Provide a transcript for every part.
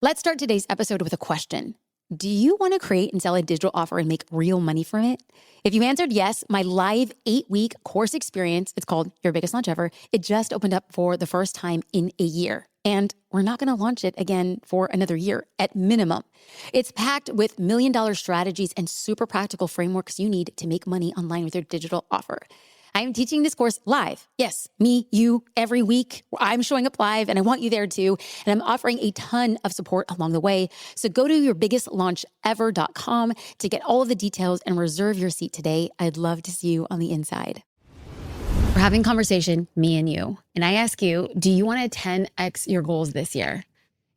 Let's start today's episode with a question. Do you want to create and sell a digital offer and make real money from it? If you answered yes, my live 8-week course experience, it's called Your Biggest Launch Ever, it just opened up for the first time in a year. And we're not going to launch it again for another year at minimum. It's packed with million-dollar strategies and super practical frameworks you need to make money online with your digital offer. I'm teaching this course live. Yes, me, you, every week. I'm showing up live and I want you there too. And I'm offering a ton of support along the way. So go to yourbiggestlaunchever.com to get all of the details and reserve your seat today. I'd love to see you on the inside. We're having conversation, me and you. And I ask you, do you want to 10x your goals this year?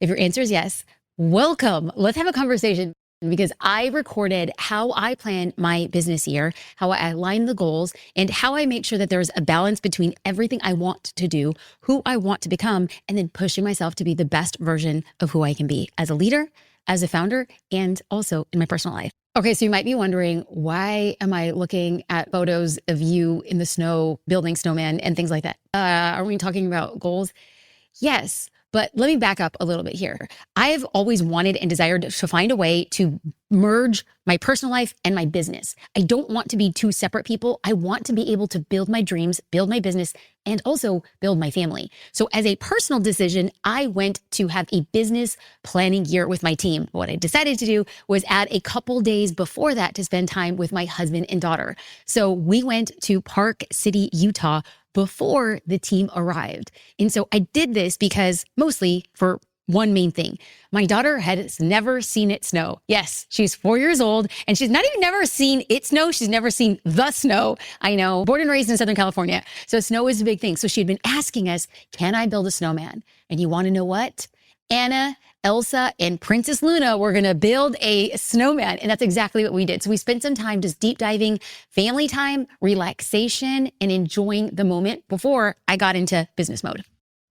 If your answer is yes, welcome. Let's have a conversation. Because I recorded how I plan my business year, how I align the goals, and how I make sure that there's a balance between everything I want to do, who I want to become, and then pushing myself to be the best version of who I can be as a leader, as a founder, and also in my personal life. Okay, so you might be wondering, why am I looking at photos of you in the snow, building snowmen and things like that? Are we talking about goals? Yes. But let me back up a little bit here. I have always wanted and desired to find a way to merge my personal life and my business. I don't want to be two separate people. I want to be able to build my dreams, build my business, and also build my family. So as a personal decision, I went to have a business planning year with my team. What I decided to do was add a couple days before that to spend time with my husband and daughter. So we went to Park City, Utah before the team arrived. And so I did this because mostly for one main thing. My daughter has never seen it snow. Yes, she's 4 years old and she's not even never seen it snow. She's never seen the snow. I know, born and raised in Southern California. So snow is a big thing. So she had been asking us, can I build a snowman? And you want to know what? Anna, Elsa, and Princess Luna were going to build a snowman. And that's exactly what we did. So we spent some time just deep diving, family time, relaxation, and enjoying the moment before I got into business mode.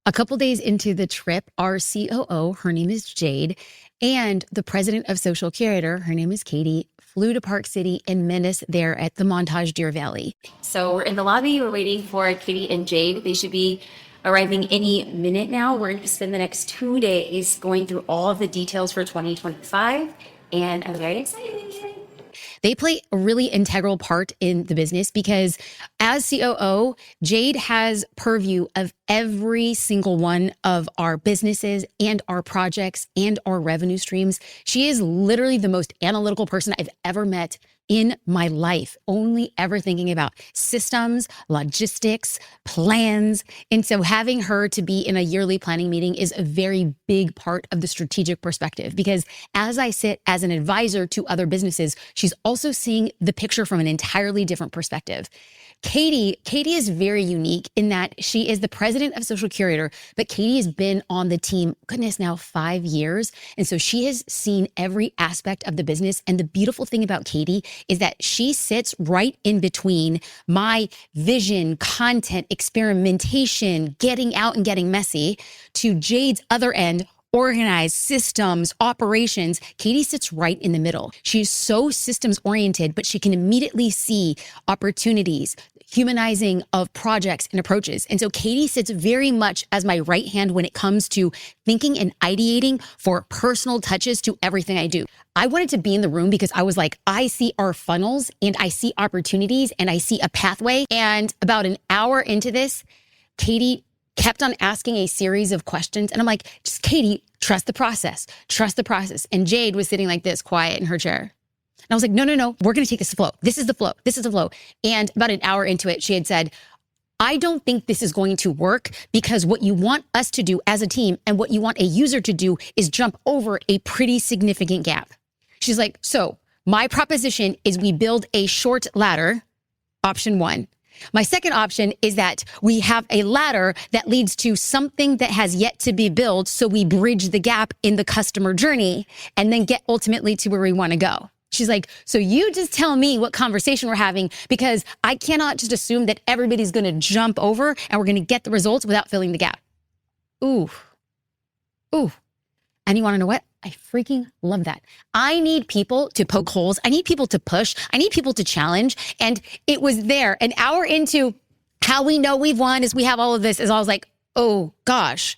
A couple days into the trip, our COO, her name is Jade, and the president of Social Curator, her name is Katie, flew to Park City and met us there at the Montage Deer Valley. So we're in the lobby. We're waiting for Katie and Jade. They should be arriving any minute now. We're going to spend the next 2 days going through all of the details for 2025, and I'm very excited. They play a really integral part in the business because as COO, Jade has purview of every single one of our businesses and our projects and our revenue streams. She is literally the most analytical person I've ever met in my life, only ever thinking about systems, logistics, plans. And so having her to be in a yearly planning meeting is a very big part of the strategic perspective, because as I sit as an advisor to other businesses, she's also seeing the picture from an entirely different perspective. Katie is very unique in that she is the president of Social Curator, but Katie has been on the team, goodness, now 5 years. And so she has seen every aspect of the business. And the beautiful thing about Katie is that she sits right in between my vision, content, experimentation, getting out and getting messy, to Jade's other end, organized systems, operations. Katie sits right in the middle. She's so systems oriented, but she can immediately see opportunities, humanizing of projects and approaches. And so Katie sits very much as my right hand when it comes to thinking and ideating for personal touches to everything I do. I wanted to be in the room because I was like, I see our funnels and I see opportunities and I see a pathway. And about an hour into this, Katie kept on asking a series of questions. And I'm like, just Katie, trust the process, trust the process. And Jade was sitting like this, quiet in her chair. And I was like, no, we're going to take this flow. This is the flow. This is the flow. And about an hour into it, she had said, I don't think this is going to work because what you want us to do as a team and what you want a user to do is jump over a pretty significant gap. She's like, so my proposition is we build a short ladder, option one. My second option is that we have a ladder that leads to something that has yet to be built. So we bridge the gap in the customer journey and then get ultimately to where we want to go. She's like, so you just tell me what conversation we're having, because I cannot just assume that everybody's going to jump over and we're going to get the results without filling the gap. Ooh. And you want to know what? I freaking love that. I need people to poke holes. I need people to push. I need people to challenge. And it was there an hour into how we know we've won is we have all of this, is I was like, oh gosh,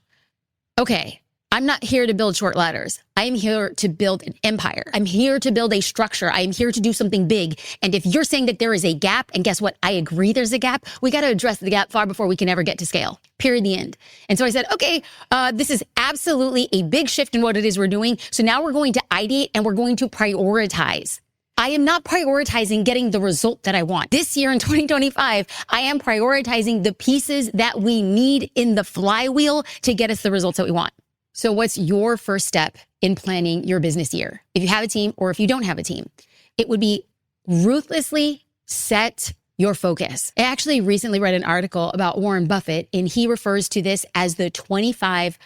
okay. I'm not here to build short ladders. I am here to build an empire. I'm here to build a structure. I am here to do something big. And if you're saying that there is a gap, and guess what? I agree there's a gap. We got to address the gap far before we can ever get to scale. Period. The end. And so I said, okay, this is absolutely a big shift in what it is we're doing. So now we're going to ideate and we're going to prioritize. I am not prioritizing getting the result that I want. This year in 2025, I am prioritizing the pieces that we need in the flywheel to get us the results that we want. So what's your first step in planning your business year? If you have a team or if you don't have a team, it would be ruthlessly set your focus. I actually recently read an article about Warren Buffett, and he refers to this as the 25-5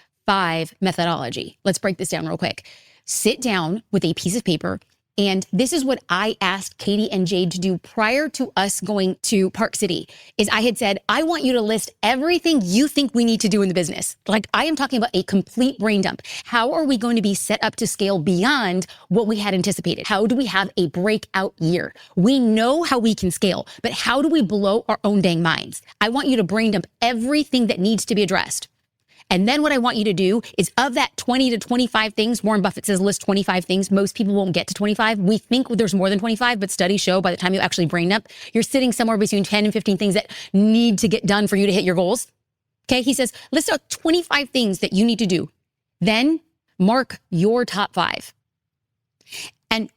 methodology. Let's break this down real quick. Sit down with a piece of paper. And this is what I asked Katie and Jade to do prior to us going to Park City, is I had said, I want you to list everything you think we need to do in the business. Like, I am talking about a complete brain dump. How are we going to be set up to scale beyond what we had anticipated? How do we have a breakout year? We know how we can scale, but how do we blow our own dang minds? I want you to brain dump everything that needs to be addressed. And then what I want you to do is, of that 20 to 25 things, Warren Buffett says list 25 things. Most people won't get to 25. We think there's more than 25, but studies show by the time you actually brain up, you're sitting somewhere between 10 and 15 things that need to get done for you to hit your goals. Okay. He says, list out 25 things that you need to do. Then mark your top 5. And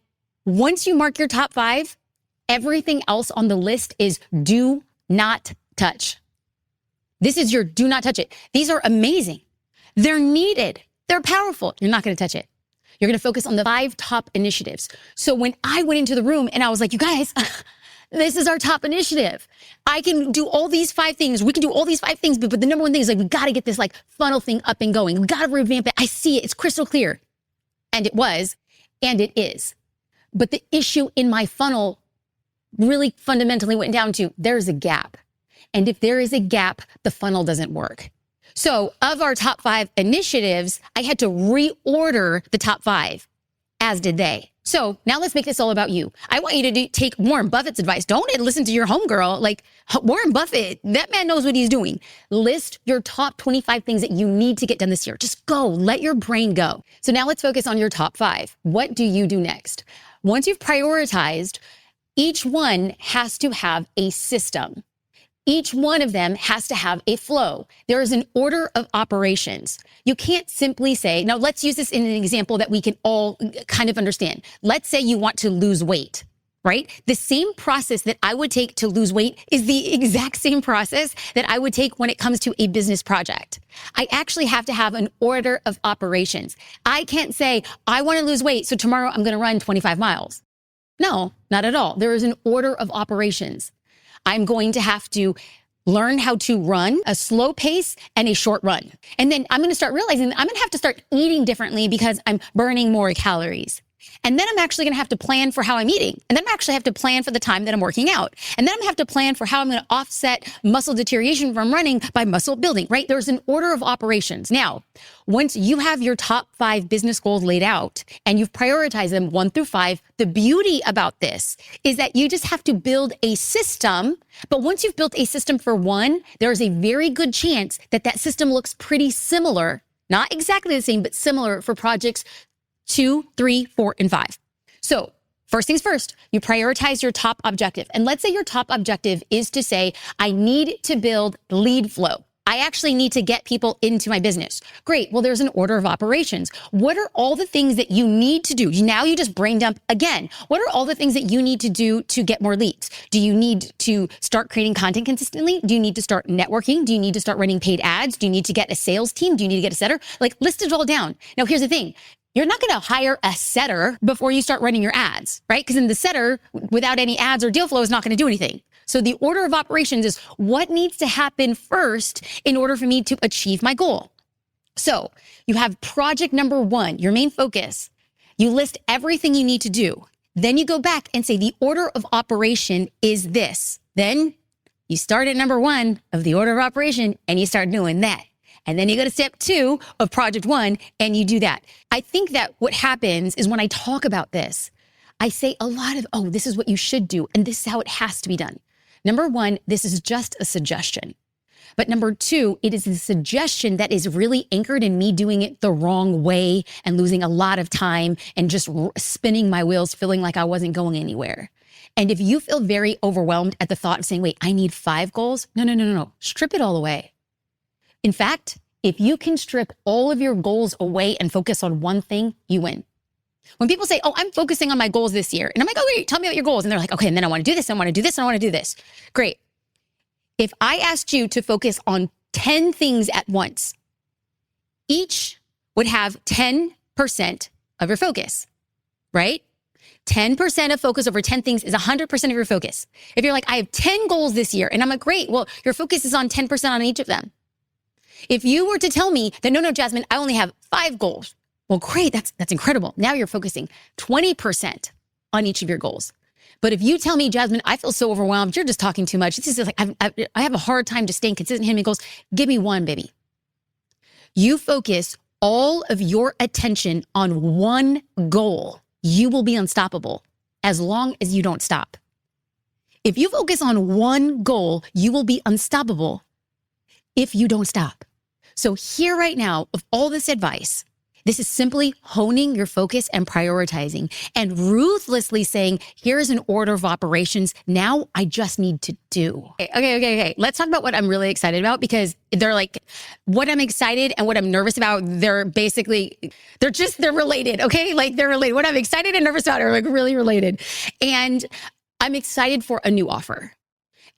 once you mark your top 5, everything else on the list is do not touch. This is your do not touch it. These are amazing. They're needed. They're powerful. You're not going to touch it. You're going to focus on the 5 top initiatives. So when I went into the room and I was like, you guys, this is our top initiative. I can do all these 5 things. We can do all these 5 things. But the number one thing is, like, we got to get this like funnel thing up and going. We got to revamp it. I see it. It's crystal clear. And it was, and it is. But the issue in my funnel really fundamentally went down to, there's a gap. And if there is a gap, the funnel doesn't work. So of our top 5 initiatives, I had to reorder the top 5, as did they. So now let's make this all about you. I want you to take Warren Buffett's advice. Don't listen to your homegirl. Like, Warren Buffett, that man knows what he's doing. List your top 25 things that you need to get done this year. Just go, let your brain go. So now let's focus on your top 5. What do you do next? Once you've prioritized, each one has to have a system. Each one of them has to have a flow. There is an order of operations. You can't simply say, now let's use this in an example that we can all kind of understand. Let's say you want to lose weight, right? The same process that I would take to lose weight is the exact same process that I would take when it comes to a business project. I actually have to have an order of operations. I can't say, I want to lose weight, so tomorrow I'm going to run 25 miles. No, not at all. There is an order of operations. I'm going to have to learn how to run a slow pace and a short run. And then I'm going to start realizing that I'm going to have to start eating differently because I'm burning more calories. And then I'm actually going to have to plan for how I'm eating. And then I'm actually have to plan for the time that I'm working out. And then I'm going to have to plan for how I'm going to offset muscle deterioration from running by muscle building, right? There's an order of operations. Now, once you have your top 5 business goals laid out and you've prioritized them 1 through 5, the beauty about this is that you just have to build a system. But once you've built a system for one, there's a very good chance that that system looks pretty similar, not exactly the same, but similar for projects 2, 3, 4, and 5. So first things first, you prioritize your top objective. And let's say your top objective is to say, I need to build lead flow. I actually need to get people into my business. Great. Well, there's an order of operations. What are all the things that you need to do? Now you just brain dump again. What are all the things that you need to do to get more leads? Do you need to start creating content consistently? Do you need to start networking? Do you need to start running paid ads? Do you need to get a sales team? Do you need to get a setter? Like, list it all down. Now, here's the thing. You're not going to hire a setter before you start running your ads, right? Because then the setter, without any ads or deal flow, is not going to do anything. So the order of operations is what needs to happen first in order for me to achieve my goal. So you have project number 1, your main focus. You list everything you need to do. Then you go back and say the order of operation is this. Then you start at number 1 of the order of operation and you start doing that. And then you go to step 2 of project 1 and you do that. I think that what happens is when I talk about this, I say a lot of, oh, this is what you should do. And this is how it has to be done. Number 1, this is just a suggestion. But number two, it is a suggestion that is really anchored in me doing it the wrong way and losing a lot of time and just spinning my wheels, feeling like I wasn't going anywhere. And if you feel very overwhelmed at the thought of saying, wait, I need 5 goals. No. Strip it all away. In fact, if you can strip all of your goals away and focus on one thing, you win. When people say, oh, I'm focusing on my goals this year. And I'm like, oh, wait, tell me about your goals. And they're like, okay, and then I want to do this, and I want to do this, and I want to do this. Great. If I asked you to focus on 10 things at once, each would have 10% of your focus, right? 10% of focus over 10 things is 100% of your focus. If you're like, I have 10 goals this year, and I'm like, great, well, your focus is on 10% on each of them. If you were to tell me that, no, Jasmine, I only have 5 goals. Well, great, that's incredible. Now you're focusing 20% on each of your goals. But if you tell me, Jasmine, I feel so overwhelmed, you're just talking too much. This is like, I have a hard time just staying consistent, hitting my goals. Give me one, baby. You focus all of your attention on one goal. You will be unstoppable as long as you don't stop. If you focus on one goal, you will be unstoppable if you don't stop. So here right now, of all this advice, this is simply honing your focus and prioritizing and ruthlessly saying, here's an order of operations. Now I just need to do. Okay. Let's talk about what I'm really excited about, because they're like, what I'm excited and what I'm nervous about, they're related. Okay. Like they're related. What I'm excited and nervous about are like really related. And I'm excited for a new offer.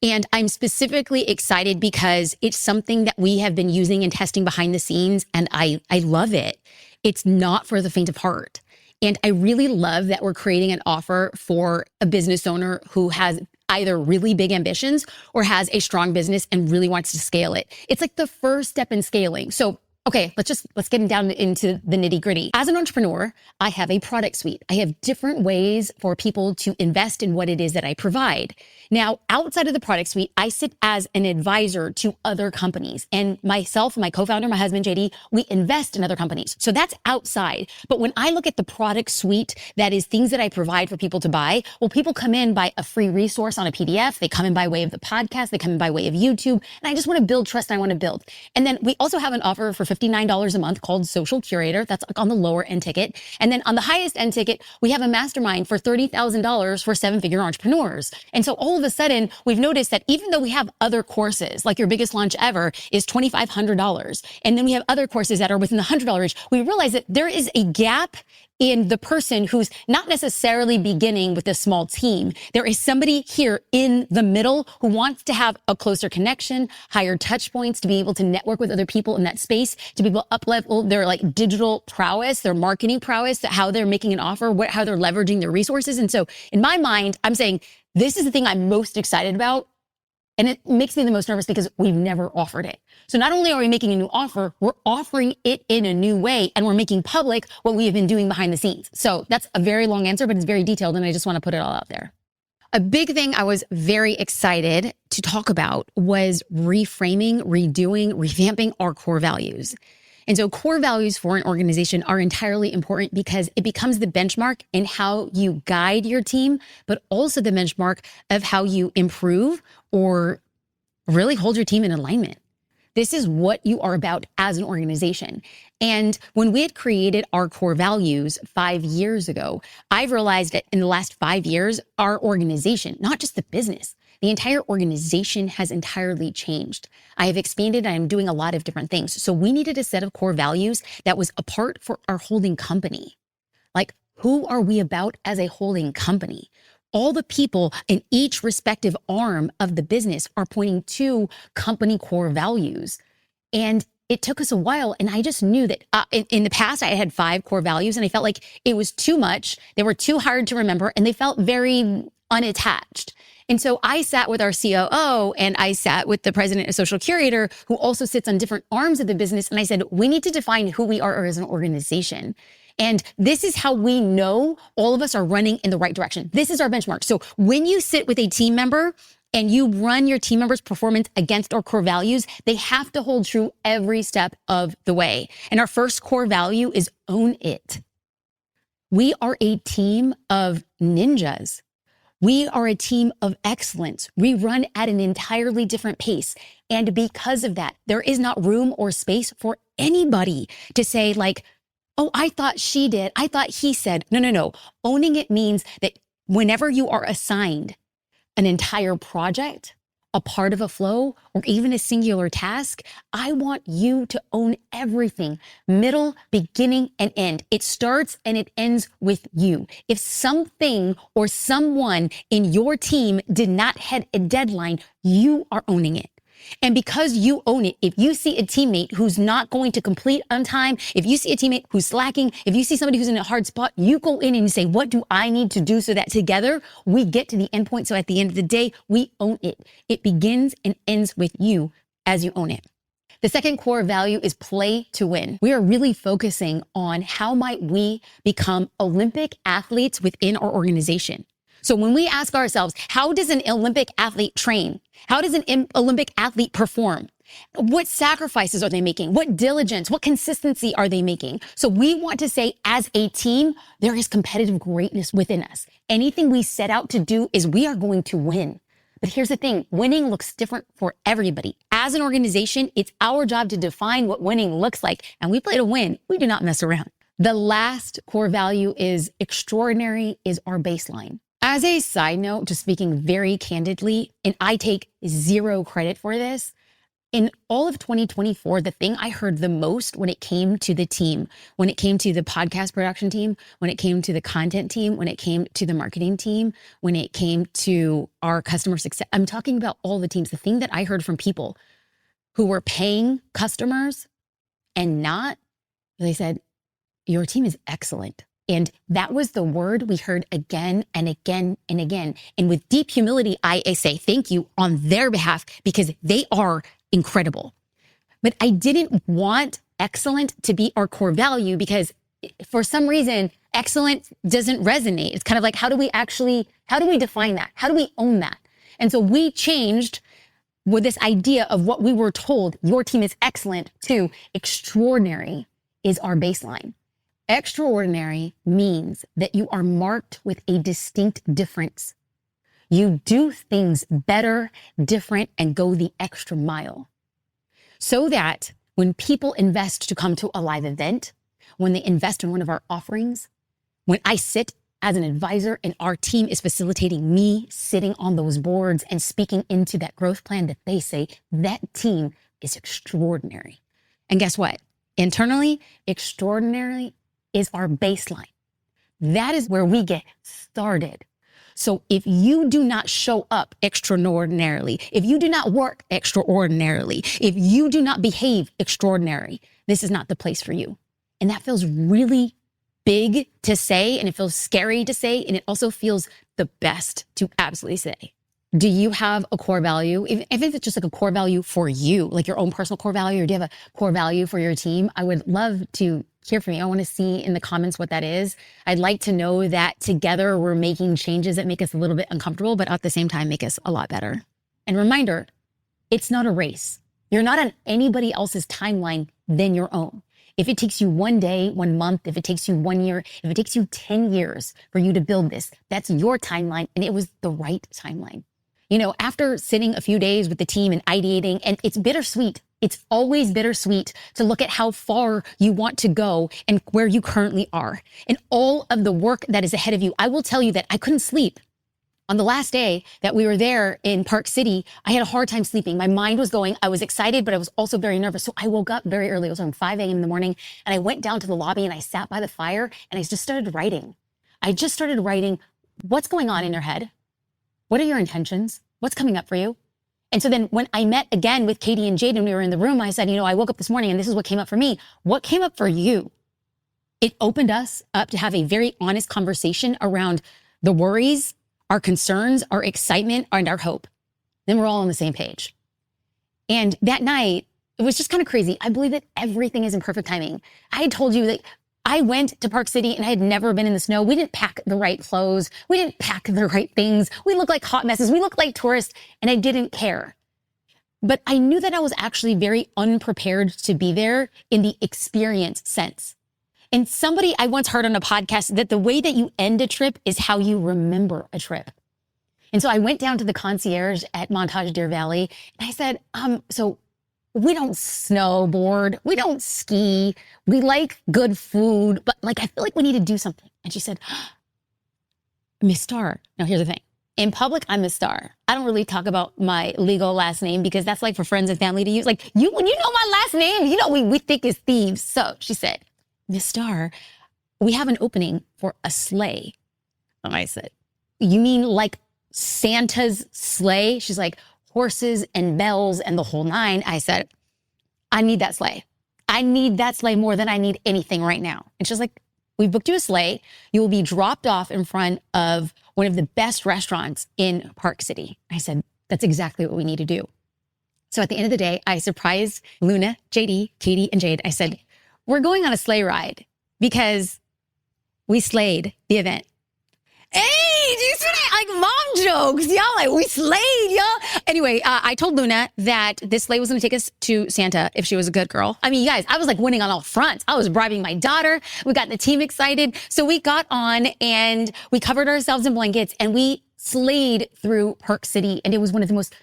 And I'm specifically excited because it's something that we have been using and testing behind the scenes. And I love it. It's not for the faint of heart. And I really love that we're creating an offer for a business owner who has either really big ambitions or has a strong business and really wants to scale it. It's like the first step in scaling. So, okay, let's get down into the nitty gritty. As an entrepreneur, I have a product suite. I have different ways for people to invest in what it is that I provide. Now, outside of the product suite, I sit as an advisor to other companies, and myself, my co-founder, my husband, JD, we invest in other companies. So that's outside. But when I look at the product suite, that is things that I provide for people to buy. Well, people come in by a free resource on a PDF. They come in by way of the podcast. They come in by way of YouTube. And I just want to build trust, and I want to build. And then we also have an offer for $59 a month called Social Curator. That's on the lower end ticket. And then on the highest end ticket, we have a mastermind for $30,000 for 7-figure entrepreneurs. And so all of a sudden, we've noticed that even though we have other courses, like your biggest launch ever is $2,500, and then we have other courses that are within the $100 range, we realize that there is a gap in the person who's not necessarily beginning with a small team. There is somebody here in the middle who wants to have a closer connection, higher touch points, to be able to network with other people in that space, to be able to up-level their like digital prowess, their marketing prowess, how they're making an offer, how they're leveraging their resources. And so in my mind, I'm saying, this is the thing I'm most excited about. And it makes me the most nervous because we've never offered it. So not only are we making a new offer, we're offering it in a new way, and we're making public what we have been doing behind the scenes. So that's a very long answer, but it's very detailed, and I just want to put it all out there. A big thing I was very excited to talk about was reframing, redoing, revamping our core values. And so core values for an organization are entirely important because it becomes the benchmark in how you guide your team, but also the benchmark of how you improve or really hold your team in alignment. This is what you are about as an organization. And when we had created our core values 5 years ago, I've realized that in the last 5 years, our organization, not just the business, the entire organization has entirely changed. I have expanded. I am doing a lot of different things. So we needed a set of core values that was apart for our holding company. Like, who are we about as a holding company? All the people in each respective arm of the business are pointing to company core values. And it took us a while. And I just knew that in the past, I had 5 core values, and I felt like it was too much. They were too hard to remember, and they felt very unattached. And so I sat with our COO, and I sat with the president of Social Curator, who also sits on different arms of the business. And I said, we need to define who we are as an organization. And this is how we know all of us are running in the right direction. This is our benchmark. So when you sit with a team member and you run your team members' performance against our core values, they have to hold true every step of the way. And our first core value is own it. We are a team of ninjas. We are a team of excellence. We run at an entirely different pace. And because of that, there is not room or space for anybody to say like, oh, I thought she did. I thought he said. No, no, no. Owning it means that whenever you are assigned an entire project, a part of a flow, or even a singular task, I want you to own everything, middle, beginning, and end. It starts and it ends with you. If something or someone in your team did not hit a deadline, you are owning it. And because you own it, if you see a teammate who's not going to complete on time, if you see a teammate who's slacking, if you see somebody who's in a hard spot, you go in and you say, what do I need to do so that together we get to the end point? So at the end of the day, we own it. It begins and ends with you as you own it. The second core value is play to win. We are really focusing on how might we become Olympic athletes within our organization. So when we ask ourselves, how does an Olympic athlete train? How does an Olympic athlete perform? What sacrifices are they making? What diligence, what consistency are they making? So we want to say as a team, there is competitive greatness within us. Anything we set out to do is we are going to win. But here's the thing, winning looks different for everybody. As an organization, it's our job to define what winning looks like. And we play to win. We do not mess around. The last core value is extraordinary is our baseline. As a side note, just speaking very candidly, and I take zero credit for this, in all of 2024, the thing I heard the most when it came to the team, when it came to the podcast production team, when it came to the content team, when it came to the marketing team, when it came to our customer success, I'm talking about all the teams. The thing that I heard from people who were paying customers and not, they said, your team is excellent. And that was the word we heard again and again and again. And with deep humility, I say thank you on their behalf because they are incredible. But I didn't want excellent to be our core value because for some reason, excellent doesn't resonate. It's kind of like, how do we define that? How do we own that? And so we changed with this idea of what we were told, your team is excellent, to extraordinary is our baseline. Extraordinary means that you are marked with a distinct difference. You do things better, different, and go the extra mile. So that when people invest to come to a live event, when they invest in one of our offerings, when I sit as an advisor and our team is facilitating me sitting on those boards and speaking into that growth plan, that they say that team is extraordinary. And guess what? Internally, extraordinary is our baseline. That is where we get started. So if you do not show up extraordinarily, if you do not work extraordinarily, if you do not behave extraordinary, this is not the place for you. And that feels really big to say, and it feels scary to say, and it also feels the best to absolutely say. Do you have a core value? If it's just like a core value for you, like your own personal core value, or do you have a core value for your team? I would love to hear from you. I want to see in the comments what that is. I'd like to know that together we're making changes that make us a little bit uncomfortable, but at the same time make us a lot better. And reminder, it's not a race. You're not on anybody else's timeline than your own. If it takes you 1 day, 1 month, if it takes you 1 year, if it takes you 10 years for you to build this, that's your timeline, and it was the right timeline. You know, after sitting a few days with the team and ideating, and it's bittersweet. It's always bittersweet to look at how far you want to go and where you currently are and all of the work that is ahead of you. I will tell you that I couldn't sleep. On the last day that we were there in Park City, I had a hard time sleeping. My mind was going. I was excited, but I was also very nervous. So I woke up very early. It was around 5 a.m. in the morning, and I went down to the lobby and I sat by the fire and I just started writing. What's going on in your head? What are your intentions? What's coming up for you? And so then when I met again with Katie and Jade and we were in the room, I said, I woke up this morning and this is what came up for me. What came up for you? It opened us up to have a very honest conversation around the worries, our concerns, our excitement, and our hope. Then we're all on the same page. And that night, it was just kind of crazy. I believe that everything is in perfect timing. I had told you that I went to Park City and I had never been in the snow. We didn't pack the right clothes. We didn't pack the right things. We looked like hot messes. We looked like tourists, and I didn't care. But I knew that I was actually very unprepared to be there in the experience sense. And somebody I once heard on a podcast that the way that you end a trip is how you remember a trip. And so I went down to the concierge at Montage Deer Valley and I said, so we don't snowboard, we don't ski, we like good food, but like, I feel like we need to do something. And she said, Miss Star. Now here's the thing. In public, I'm Miss Star. I don't really talk about my legal last name because that's like for friends and family to use. Like when you know my last name, you know, we think as thieves. So she said, Miss Star, we have an opening for a sleigh. And I said, you mean like Santa's sleigh? She's like, horses and bells and the whole nine. I said, I need that sleigh. I need that sleigh more than I need anything right now. And she's like, we booked you a sleigh. You will be dropped off in front of one of the best restaurants in Park City. I said, that's exactly what we need to do. So at the end of the day, I surprised Luna, JD, Katie, and Jade. I said, we're going on a sleigh ride because we slayed the event. Hey, do you see that? Like mom jokes. Y'all like, we slayed, y'all. Anyway, I told Luna that this sleigh was going to take us to Santa if she was a good girl. I mean, you guys, I was like winning on all fronts. I was bribing my daughter. We got the team excited. So we got on and we covered ourselves in blankets and we slayed through Park City. And it was one of the most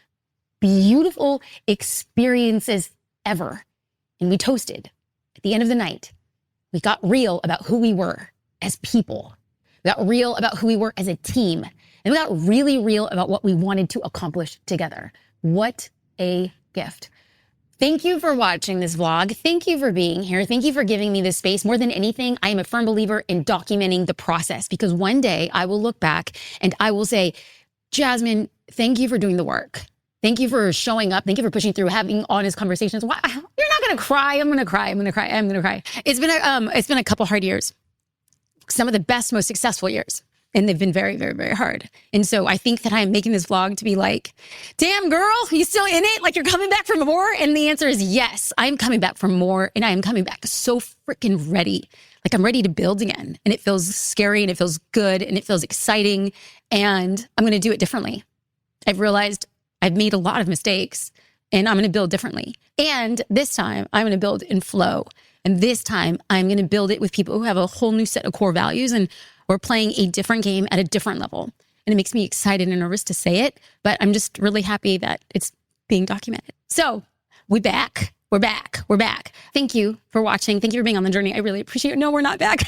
beautiful experiences ever. And we toasted at the end of the night. We got real about who we were as people. We got real about who we were as a team. And we got really real about what we wanted to accomplish together. What a gift. Thank you for watching this vlog. Thank you for being here. Thank you for giving me this space. More than anything, I am a firm believer in documenting the process because one day I will look back and I will say, Jasmine, thank you for doing the work. Thank you for showing up. Thank you for pushing through, having honest conversations. Why? You're not going to cry. I'm going to cry. I'm going to cry. I'm going to cry. It's been a couple hard years. Some of the best, most successful years. And they've been very, very, very hard. And so I think that I'm making this vlog to be like, damn girl, you still in it? Like you're coming back for more? And the answer is yes, I'm coming back for more. And I am coming back so freaking ready. Like I'm ready to build again. And it feels scary and it feels good and it feels exciting. And I'm going to do it differently. I've realized I've made a lot of mistakes and I'm going to build differently. And this time I'm going to build in flow. And this time I'm going to build it with people who have a whole new set of core values and we're playing a different game at a different level. And it makes me excited and nervous to say it, but I'm just really happy that it's being documented. So we're back. We're back. We're back. Thank you for watching. Thank you for being on the journey. I really appreciate it. No, we're not back.